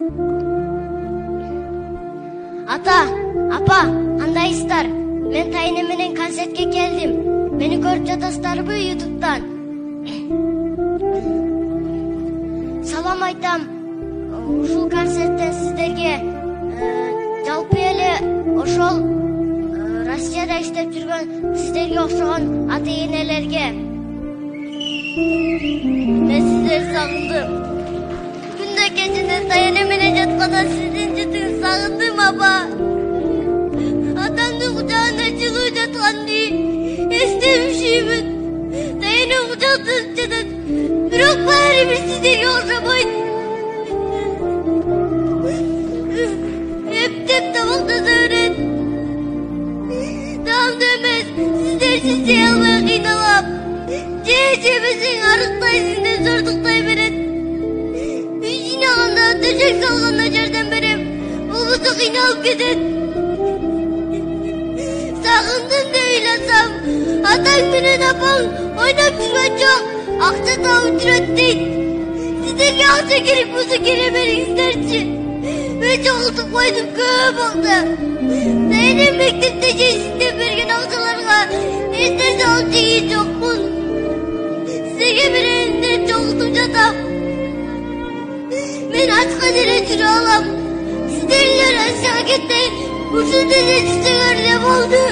Ата, апа, кандайсыздар? Мен Тайыне менен концертке келдим. Мени көрүп жатасыздарбы YouTube'дан? Салам айтам. Ушул концерттен сиздерге жалпы эле ошол Россияда иштеп жүргөн сиздерге окшогон ата-энелерге мен сиздерди сагындым. Күндө кечинде Тайыне менен жатканда сиздин жытыңызды сагындым, апа. Атамдын кучагында жылуу жатканды эстемишимин. Тайыне кучактап жатат, бирок баары бир сиздерге окшобойт. Эптеп тамактата берет. Таамды эмес, сиздерсиз жей албай кыйналам. Жебесең арыктайсың деп зордуктай берет. Үй жыйнаганда, төшөк салганда жардам берем. Болбосо кыйналып кетет. Сагындым деп ыйласам, атаң менен апаң ойнап жүргөн жок, акча табып жүрөт дейт. Сиздерге акча керек болсо келе бериңиздерчи. Мен чогултуп койдум көп акча. Тайыне мектепте жейсиң деп берген акчаларга эч нерсе алып жеген жокмун. Сиздерге беренинде чогултуп жатам. Мен ачка деле жүрө алам. Сиздер эле Россияга кетпей, ушул жерде жүрсөңөр эле болду.